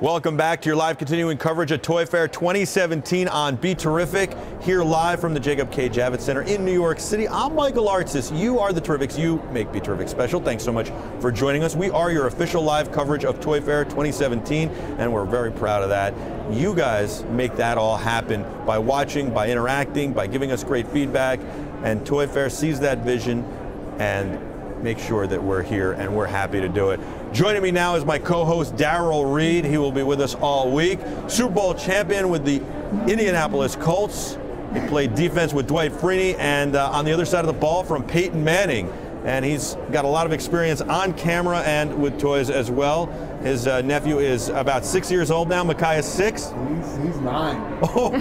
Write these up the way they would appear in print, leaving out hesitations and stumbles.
Welcome back to your live continuing coverage of Toy Fair 2017 on BeTerrific, here live from the Jacob K. Javits Center in New York City. I'm Michael Artsis. You are the Terrifics. You make BeTerrific special. Thanks so much for joining us. We are your official live coverage of Toy Fair 2017, and we're very proud of that. You guys make that all happen by watching, by interacting, by giving us great feedback, and Toy Fair sees that vision and make sure that we're here, and we're happy to do it. Joining me now is my co-host Darrell Reed. He will be with us all week. Super Bowl champion with the Indianapolis Colts. He played defense with Dwight Freeney, and on the other side of the ball from Peyton Manning. And he's got a lot of experience on camera and with toys as well. His nephew is about 6 years old now. Micaiah's 6? He's 9. Oh,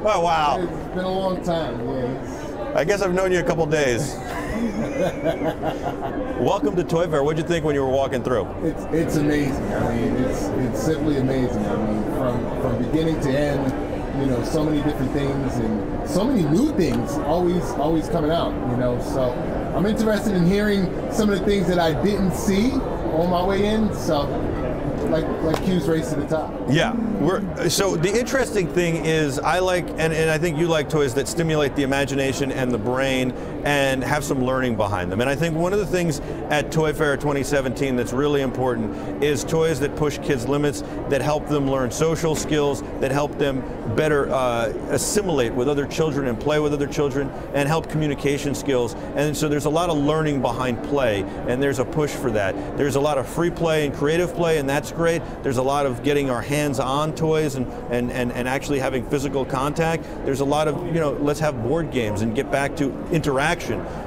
wow. It's been a long time. Yeah, I guess I've known you a couple days. Welcome to Toy Fair. What'd you think when you were walking through? It's amazing. I mean, it's simply amazing. I mean, from beginning to end, you know, so many different things and so many new things always coming out. You know, so I'm interested in hearing some of the things that I didn't see on my way in. So, like Q's race to the top. Yeah, so the interesting thing is I like, and I think you like toys that stimulate the imagination and the brain and have some learning behind them. And I think one of the things at Toy Fair 2017 that's really important is toys that push kids' limits, that help them learn social skills, that help them better assimilate with other children and play with other children, and help communication skills. And so there's a lot of learning behind play, and there's a push for that. There's a lot of free play and creative play, and that's great. There's a lot of getting our hands on toys and actually having physical contact. There's a lot of, you know, let's have board games and get back to interaction.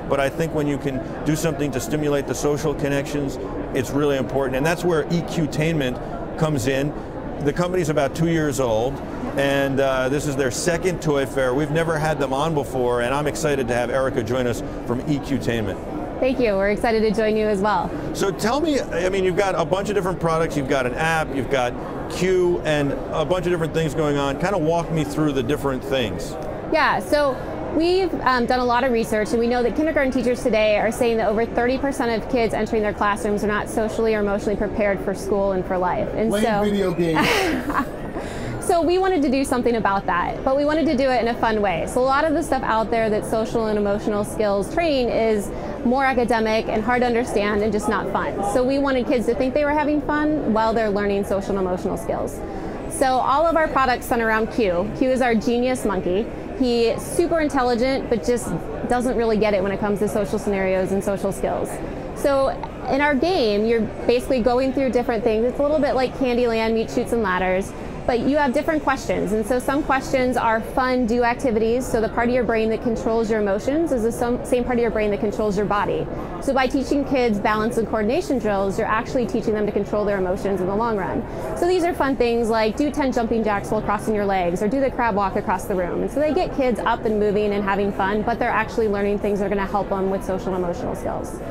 But I think when you can do something to stimulate the social connections, it's really important. And that's where EQtainment comes in. The company's about 2 years old, and this is their second Toy Fair. We've never had them on before, and I'm excited to have Erica join us from EQtainment. Thank you. We're excited to join you as well. So tell me, I mean, you've got a bunch of different products. You've got an app, you've got Q, and a bunch of different things going on. Kind of walk me through the different things. Yeah, so we've done a lot of research, and we know that kindergarten teachers today are saying that over 30% of kids entering their classrooms are not socially or emotionally prepared for school and for life. And playing video games. So we wanted to do something about that, but we wanted to do it in a fun way. So a lot of the stuff out there that social and emotional skills training is more academic and hard to understand and just not fun. So we wanted kids to think they were having fun while they're learning social and emotional skills. So all of our products center around Q. Q is our genius monkey. He's super intelligent, but just doesn't really get it when it comes to social scenarios and social skills. So in our game, you're basically going through different things. It's a little bit like Candyland meets Chutes and Ladders, but you have different questions. And so some questions are fun, do activities. So the part of your brain that controls your emotions is the same part of your brain that controls your body. So by teaching kids balance and coordination drills, you're actually teaching them to control their emotions in the long run. So these are fun things like do 10 jumping jacks while crossing your legs, or do the crab walk across the room. And so they get kids up and moving and having fun, but they're actually learning things that are gonna help them with social and emotional skills.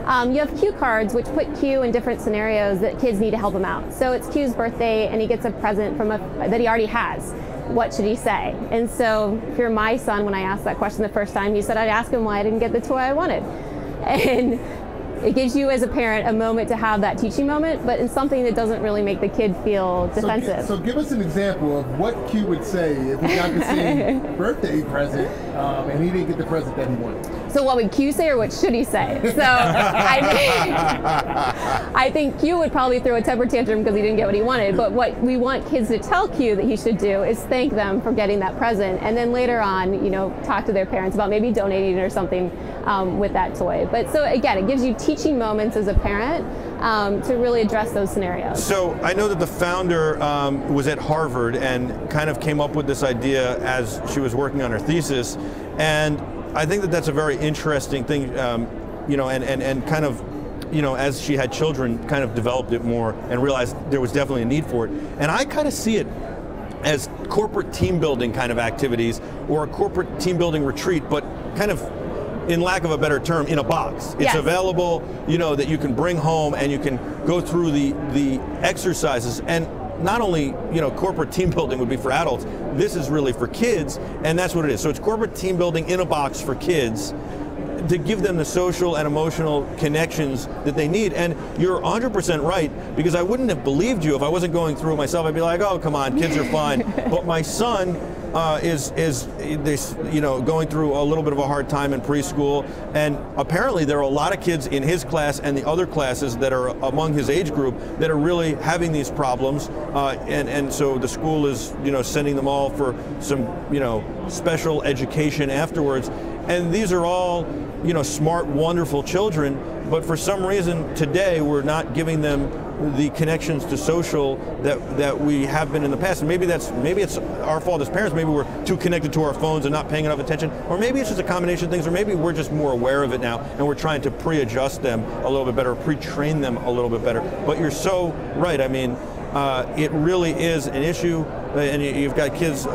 You have Q cards, which put Q in different scenarios that kids need to help him out. So it's Q's birthday, and he gets a present from that he already has. What should he say? And so if you're my son, when I asked that question the first time, he said I'd ask him why I didn't get the toy I wanted. And it gives you as a parent a moment to have that teaching moment, but in something that doesn't really make the kid feel defensive. So give us an example of what Q would say if he got the same birthday present and he didn't get the present that he wanted. So what would Q say, or what should he say? So I think Q would probably throw a temper tantrum because he didn't get what he wanted, but what we want kids to tell Q that he should do is thank them for getting that present, and then later on, you know, talk to their parents about maybe donating or something with that toy. But so again, it gives you teaching moments as a parent to really address those scenarios. So I know that the founder was at Harvard and kind of came up with this idea as she was working on her thesis, and I think that that's a very interesting thing, you know, and kind of, you know, as she had children, kind of developed it more and realized there was definitely a need for it. And I kind of see it as corporate team building kind of activities, or a corporate team building retreat, but kind of, in lack of a better term, in a box. It's yes. Available, you know, that you can bring home and you can go through the exercises. And not only, you know, corporate team building would be for adults, this is really for kids, and that's what it is. So it's corporate team building in a box for kids. to give them the social and emotional connections that they need. And you're 100% right, because I wouldn't have believed you if I wasn't going through it myself. I'd be like, oh, come on, kids are fine. But my son is going through a little bit of a hard time in preschool, and apparently there are a lot of kids in his class and the other classes that are among his age group that are really having these problems, and so the school is sending them all for some special education afterwards. And these are all smart, wonderful children, but for some reason today we're not giving them the connections to social that we have been in the past. And maybe it's our fault as parents. Maybe we're too connected to our phones and not paying enough attention, or maybe it's just a combination of things, or maybe we're just more aware of it now and we're trying to pre-adjust them a little bit better, pre-train them a little bit better. But you're so right. I mean, it really is an issue, and you've got kids.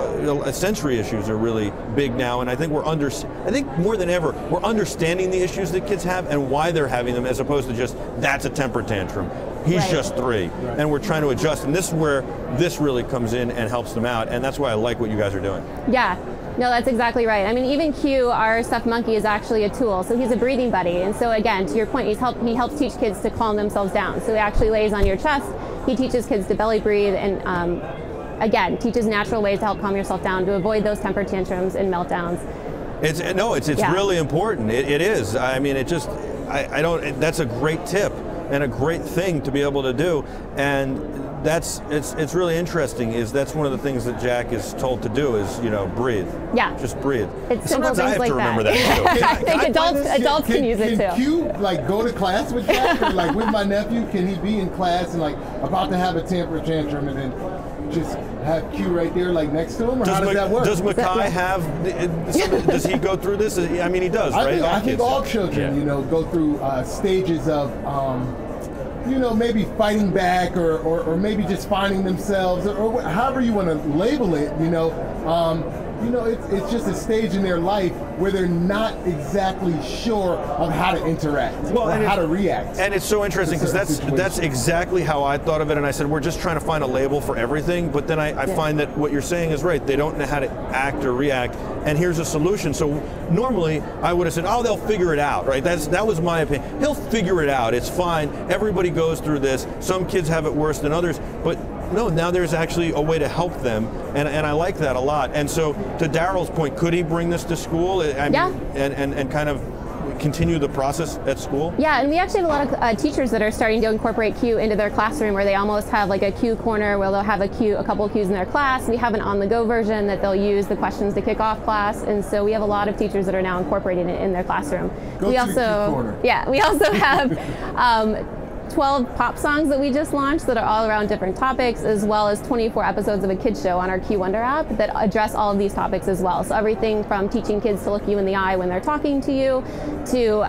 Sensory issues are really big now, and I think I think more than ever we're understanding the issues that kids have and why they're having them, as opposed to just that's a temper tantrum. He's just 3, and we're trying to adjust, and this is where this really comes in and helps them out, and that's why I like what you guys are doing. Yeah. No, that's exactly right. I mean, even Q, our stuffed monkey, is actually a tool. So he's a breathing buddy. And so again, to your point, he helps teach kids to calm themselves down. So he actually lays on your chest. He teaches kids to belly breathe, and again, teaches natural ways to help calm yourself down, to avoid those temper tantrums and meltdowns. It's really important. It is. I mean, that's a great tip and a great thing to be able to do. And it's really interesting. That's one of the things that Jack is told to do is breathe. Yeah. Just breathe. It's simple Sometimes I have like to remember that too. I think adults can use it too. Can Q go to class with Jack? Or, with my nephew, can he be in class and about to have a temper tantrum and then just have Q right there next to him? Or how does that work? Does Mackay have? Does he go through this? I mean, he does, right? I think all children, go through stages of. Maybe fighting back or maybe just finding themselves or however you want to label it, it's just a stage in their life where they're not exactly sure of how to interact or how to react. And it's so interesting because that's exactly how I thought of it, and I said we're just trying to find a label for everything, but then I find that what you're saying is right. They don't know how to act or react, and here's a solution. So normally I would have said, oh, they'll figure it out, right? That was my opinion. He'll figure it out. It's fine. Everybody goes through this. Some kids have it worse than others, but no, now there's actually a way to help them, and I like that a lot. And so, to Daryl's point, could he bring this to school and kind of continue the process at school? Yeah, and we actually have a lot of teachers that are starting to incorporate Q into their classroom, where they almost have a Q corner where they'll have a couple of Qs in their class. We have an on-the-go version that they'll use the questions to kick off class, and so we have a lot of teachers that are now incorporating it in their classroom. We also have 12 pop songs that we just launched that are all around different topics, as well as 24 episodes of a kids show on our Q Wonder app that address all of these topics as well. So everything from teaching kids to look you in the eye when they're talking to you, to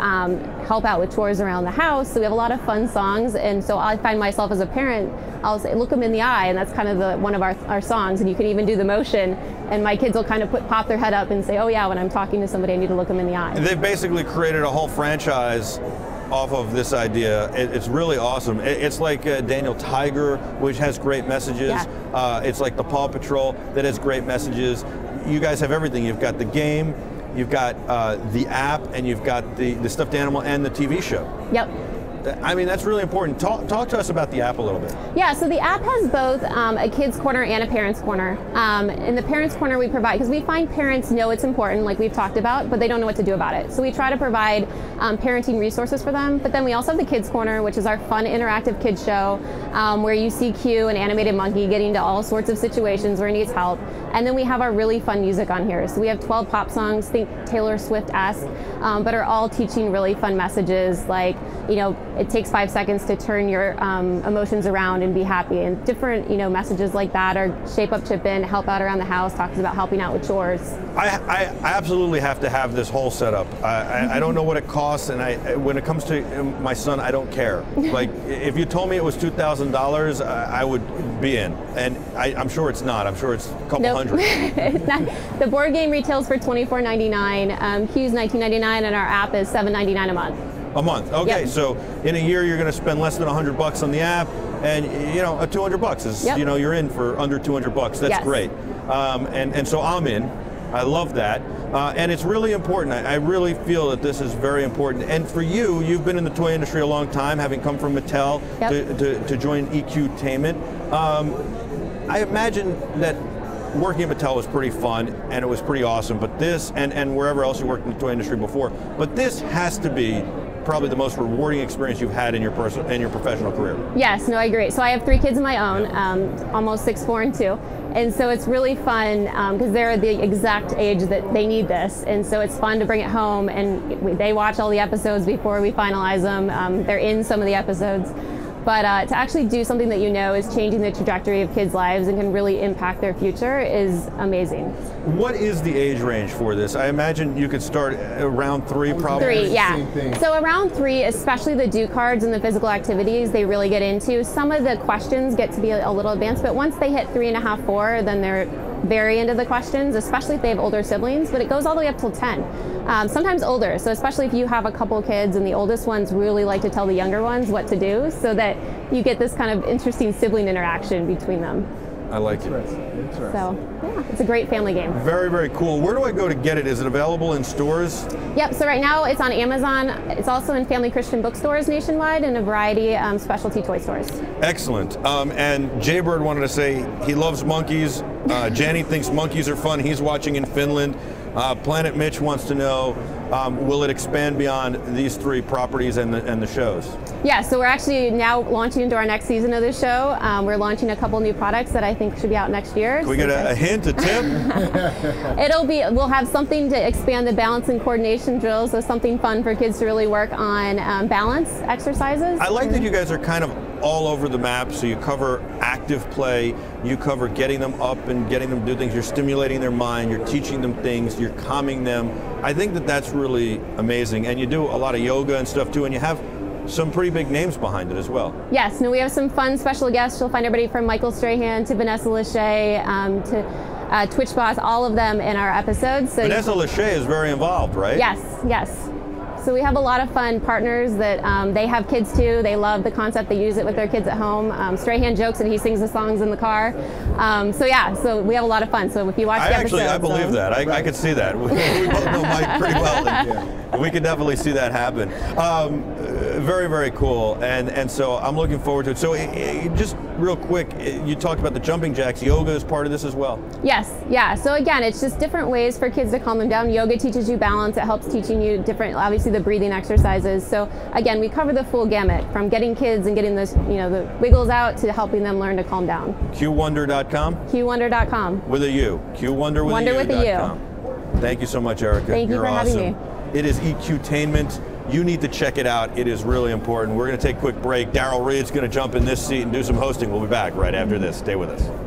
help out with chores around the house. So we have a lot of fun songs, and so I find myself as a parent, I'll say, look them in the eye, and that's kind of one of our songs, and you can even do the motion, and my kids will kind of pop their head up and say, oh yeah, when I'm talking to somebody, I need to look them in the eye. They've basically created a whole franchise off of this idea. It's really awesome. It's like Daniel Tiger, which has great messages. Yeah. It's like the Paw Patrol that has great messages. You guys have everything. You've got the game, you've got the app, and you've got the stuffed animal and the TV show. Yep. I mean, that's really important. Talk to us about the app a little bit. Yeah, so the app has both a kids corner and a parents corner. In the parents corner we provide, because we find parents know it's important, like we've talked about, but they don't know what to do about it. So we try to provide parenting resources for them, but then we also have the kids corner, which is our fun interactive kids show, where you see Q, an animated monkey, getting into all sorts of situations where he needs help. And then we have our really fun music on here. So we have 12 pop songs, think Taylor Swift-esque, but are all teaching really fun messages like, it takes 5 seconds to turn your emotions around and be happy, and different messages like that, or shape up, chip in, help out around the house, talks about helping out with chores. I absolutely have to have this whole setup. I don't know what it costs, and when it comes to my son, I don't care. Like, if you told me it was $2,000, I would be in, and I'm sure it's not. I'm sure it's a couple hundred. It's not. The board game retails for $24.99, Q's $19.99, and our app is $7.99 a month. A month. Okay, yep. So in a year you're going to spend less than $100 on the app, and $200 is you're in for under $200. That's great. And so I'm in. I love that. And it's really important. I really feel that this is very important. And for you, you've been in the toy industry a long time, having come from Mattel to join EQtainment. I imagine that working at Mattel was pretty fun and it was pretty awesome, but this, and wherever else you worked in the toy industry before, but this has to be probably the most rewarding experience you've had in your professional career. Yes, no, I agree. So I have 3 kids of my own, almost 6, 4, and 2. And so it's really fun because they're the exact age that they need this. And so it's fun to bring it home, and they watch all the episodes before we finalize them. They're in some of the episodes. But to actually do something that you know is changing the trajectory of kids' lives and can really impact their future is amazing. What is the age range for this? I imagine you could start around 3 probably. 3, yeah. So around 3, especially the do cards and the physical activities they really get into. Some of the questions get to be a little advanced, but once they hit 3.5, 4, then they're very into the questions, especially if they have older siblings, but it goes all the way up till 10. Sometimes older, so especially if you have a couple kids and the oldest ones really like to tell the younger ones what to do, so that you get this kind of interesting sibling interaction between them. I like it. Interesting. So, yeah, it's a great family game. Very, very cool. Where do I go to get it? Is it available in stores? Yep, so right now it's on Amazon. It's also in Family Christian bookstores nationwide and a variety of specialty toy stores. Excellent. And Jaybird wanted to say he loves monkeys. Janny thinks monkeys are fun. He's watching in Finland. Planet Mitch wants to know, will it expand beyond these 3 properties and the shows? Yeah, so we're actually now launching into our next season of the show. We're launching a couple new products that I think should be out next year. Can we get a hint, a tip? We'll have something to expand the balance and coordination drills, so something fun for kids to really work on balance exercises. I like that you guys are kind of all over the map, so you cover active play, you cover getting them up and getting them to do things, you're stimulating their mind, you're teaching them things, you're calming them. I think that that's really amazing, and you do a lot of yoga and stuff too, and you have some pretty big names behind it as well. Yes, no, we have some fun special guests. You'll find everybody from Michael Strahan to Vanessa Lachey to Twitch Boss, all of them in our episodes. So Vanessa Lachey is very involved, right? Yes, yes. So we have a lot of fun partners that they have kids too. They love the concept. They use it with their kids at home. Strahan jokes and he sings the songs in the car. So yeah, so we have a lot of fun. So if you watch the episode, I believe that. I could see that. We both know Mike pretty well. And we could definitely see that happen. Very, very cool. And so I'm looking forward to it. So just real quick, you talked about the jumping jacks. Yoga is part of this as well. Yes, yeah. So again, it's just different ways for kids to calm them down. Yoga teaches you balance. It helps teaching you different, obviously the breathing exercises. So again, we cover the full gamut from getting kids and getting this, the wiggles out to helping them learn to calm down. QWonder.com? QWonder.com. With a U. QWonder with Wonder a U. with a U. Thank you so much, Erica. Thank you for awesome. having me. It is EQtainment. You need to check it out. It is really important. We're going to take a quick break. Daryl Reed's going to jump in this seat and do some hosting. We'll be back right after this. Stay with us.